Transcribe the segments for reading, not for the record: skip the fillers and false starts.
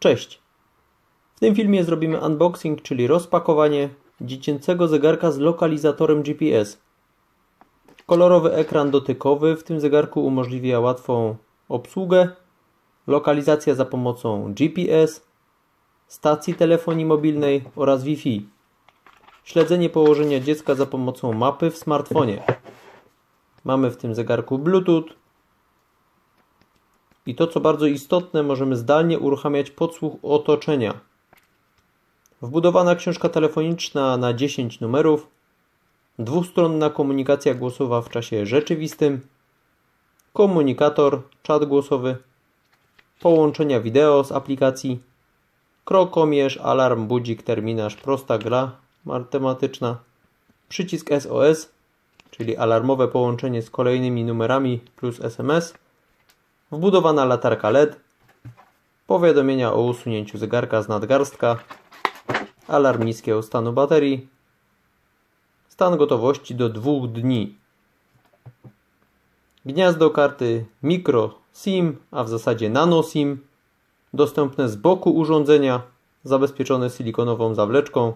Cześć! W tym filmie zrobimy unboxing, czyli rozpakowanie dziecięcego zegarka z lokalizatorem GPS. Kolorowy ekran dotykowy w tym zegarku umożliwia łatwą obsługę, lokalizacja za pomocą GPS, stacji telefonii mobilnej oraz Wi-Fi, śledzenie położenia dziecka za pomocą mapy w smartfonie. Mamy w tym zegarku Bluetooth i to, co bardzo istotne, możemy zdalnie uruchamiać podsłuch otoczenia. Wbudowana książka telefoniczna na 10 numerów, dwustronna komunikacja głosowa w czasie rzeczywistym, komunikator, czat głosowy, połączenia wideo z aplikacji, krokomierz, alarm, budzik, terminarz, prosta gra matematyczna, przycisk SOS, czyli alarmowe połączenie z kolejnymi numerami plus SMS, wbudowana latarka LED, powiadomienia o usunięciu zegarka z nadgarstka, alarm niskiego stanu baterii, stan gotowości do 2 dni. Gniazdo karty micro SIM, a w zasadzie nano SIM, dostępne z boku urządzenia, zabezpieczone silikonową zawleczką.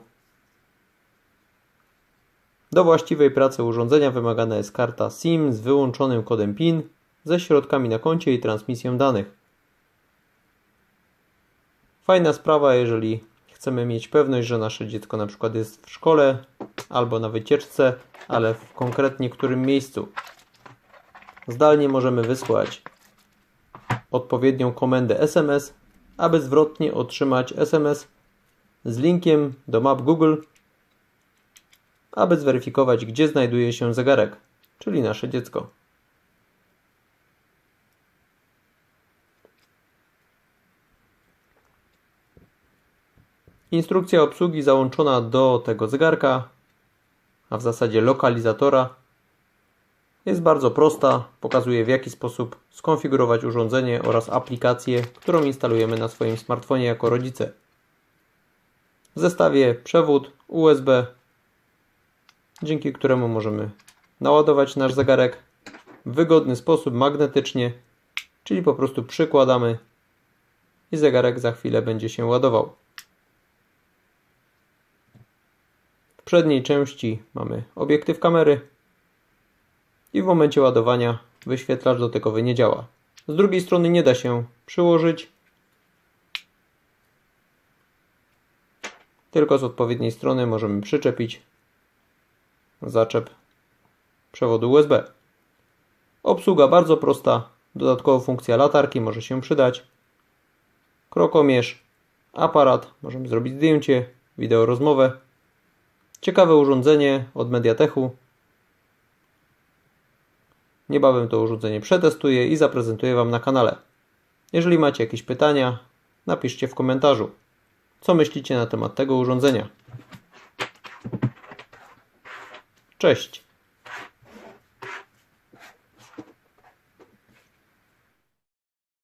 Do właściwej pracy urządzenia wymagana jest karta SIM z wyłączonym kodem PIN, ze środkami na koncie i transmisją danych. Fajna sprawa, jeżeli chcemy mieć pewność, że nasze dziecko na przykład jest w szkole albo na wycieczce, ale w konkretnie którym miejscu. Zdalnie możemy wysłać odpowiednią komendę SMS, aby zwrotnie otrzymać SMS z linkiem do map Google, aby zweryfikować, gdzie znajduje się zegarek, czyli nasze dziecko. Instrukcja obsługi załączona do tego zegarka, a w zasadzie lokalizatora, jest bardzo prosta. Pokazuje, w jaki sposób skonfigurować urządzenie oraz aplikację, którą instalujemy na swoim smartfonie jako rodzice. W zestawie przewód USB, dzięki któremu możemy naładować nasz zegarek w wygodny sposób magnetycznie, czyli po prostu przykładamy i zegarek za chwilę będzie się ładował. W przedniej części mamy obiektyw kamery i w momencie ładowania wyświetlacz dotykowy nie działa. Z drugiej strony nie da się przyłożyć, tylko z odpowiedniej strony możemy przyczepić zaczep przewodu USB. Obsługa bardzo prosta, dodatkowo funkcja latarki może się przydać, krokomierz, aparat, możemy zrobić zdjęcie, wideo rozmowę. Ciekawe urządzenie od Mediatechu. Niebawem to urządzenie przetestuję i zaprezentuję Wam na kanale. Jeżeli macie jakieś pytania, napiszcie w komentarzu, co myślicie na temat tego urządzenia. Cześć!